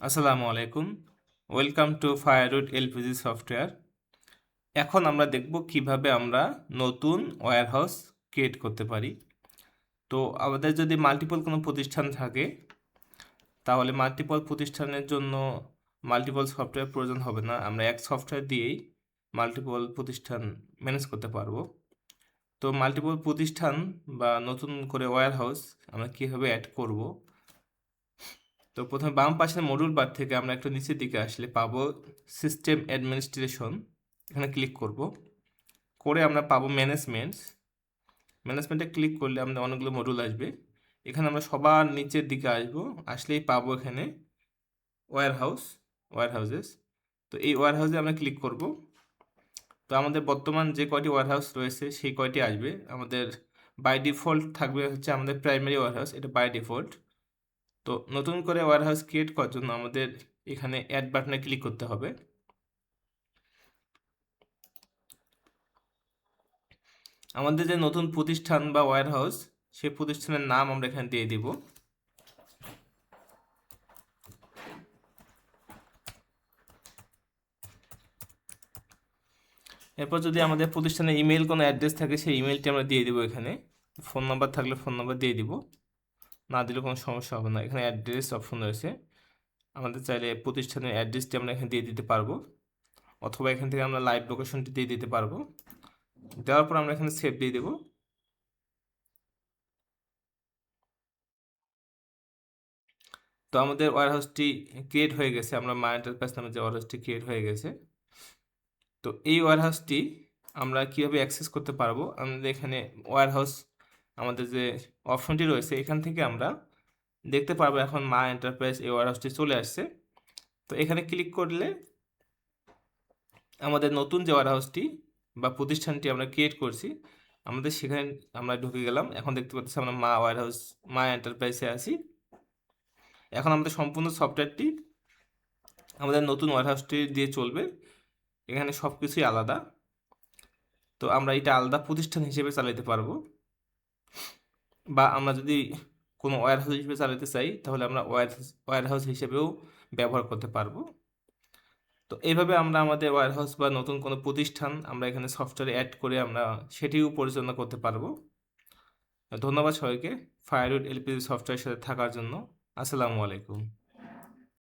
আসসালামু আলাইকুম। Welcome to firewood LPG software. এখন আমরা দেখব কিভাবে আমরা নতুন ওয়্যারহাউস ক্রিয়েট করতে পারি। তো আমাদের যদি মাল্টিপল কোনো প্রতিষ্ঠান থাকে, তাহলে মাল্টিপল প্রতিষ্ঠানের জন্য মাল্টিপল সফটওয়্যার প্রয়োজন হবে না। আমরা এক সফটওয়্যার দিয়েই মাল্টিপল প্রতিষ্ঠান ম্যানেজ করতে পারবো। তো মাল্টিপল প্রতিষ্ঠান বা নতুন করে ওয়্যারহাউস আমরা কীভাবে অ্যাড করব। তো প্রথমে বাম পাশের মডিউল বার থেকে আমরা একটু নিচের দিকে আসলে পাবো সিস্টেম অ্যাডমিনিস্ট্রেশন। এখানে ক্লিক করব, করে আমরা পাবো ম্যানেজমেন্টে ক্লিক করলে আমাদের অনেকগুলো মডিউল আসবে। এখানে আমরা সবার নিচের দিকে আসবো, আসলেই পাবো এখানে ওয়্যারহাউসেস। তো এই ওয়্যারহাউসে আমরা ক্লিক করব। তো আমাদের বর্তমান যে কয়টি ওয়্যারহাউস রয়েছে সেই কয়টি আসবে। আমাদের বাই ডিফল্ট থাকবে হচ্ছে আমাদের প্রাইমারি ওয়্যারহাউস, এটা বাই ডিফল্ট। তো নতুন করে ওয়্যারহাউস ক্রিয়েট করার জন্য আমাদের এখানে অ্যাড বাটনে ক্লিক করতে হবে। আমাদের যে নতুন প্রতিষ্ঠান বা ওয়্যারহাউস, সেই প্রতিষ্ঠানের নাম আমরা এখানে দিয়ে দিব। এরপর যদি আমাদের প্রতিষ্ঠানের ইমেল কোনো অ্যাড্রেস থাকে, সেই ইমেলটি আমরা দিয়ে দিব এখানে। ফোন নাম্বার থাকলে ফোন নাম্বার দিয়ে দিব, না দিলে কোনো সমস্যা হবে না। এখানে অ্যাড্রেস অপশন রয়েছে, আমাদের চাইলে প্রতিষ্ঠানের অ্যাড্রেসটি আমরা এখানে দিয়ে দিতে পারবো, অথবা এখান থেকে আমরা লাইভ লোকেশনটি দিয়ে দিতে পারবো। দেওয়ার পর আমরা এখানে সেভ দিয়ে দেবো। তো আমাদের ওয়্যারহাউসটি ক্রিয়েট হয়ে গেছে, আমরা মা এন্টারপ্রাইজ নামে যে ওয়্যারহাউসটি ক্রিয়েট হয়ে গেছে। তো এই ওয়্যারহাউসটি আমরা কীভাবে অ্যাক্সেস করতে পারবো, আমাদের এখানে ওয়্যারহাউস আমাদের যে অপশনটি রয়েছে, এখান থেকে আমরা দেখতে পারবো এখন মা এন্টারপ্রাইজ এই ওয়্যারহাউসটি চলে আসছে। তো এখানে ক্লিক করলে আমাদের নতুন যে ওয়্যারহাউসটি বা প্রতিষ্ঠানটি আমরা ক্রিয়েট করছি, আমাদের সেখানে আমরা ঢুকে গেলাম। এখন দেখতে পাচ্ছি আমরা মা এন্টারপ্রাইজে আছি। এখন আমাদের সম্পূর্ণ সফটওয়্যারটি আমাদের নতুন ওয়্যারহাউসটি দিয়ে চলবে। এখানে সব কিছুই আলাদা। তো আমরা এটা আলাদা প্রতিষ্ঠান হিসেবে চালাতে পারবো, বা আমরা যদি কোনো ওয়্যারহাউস হিসেবে চালাতে চাই, তাহলে আমরা ওয়্যারহাউস হিসেবেও ব্যবহার করতে পারবো। তো এইভাবে আমরা আমাদের ওয়্যারহাউস বা নতুন কোনো প্রতিষ্ঠান আমরা এখানে সফটওয়্যারে অ্যাড করে আমরা সেটিও পরিচালনা করতে পারবো। ধন্যবাদ সবাইকে ফায়ারউড এলপিজি সফটওয়্যারের সাথে থাকার জন্য। আসসালামু আলাইকুম।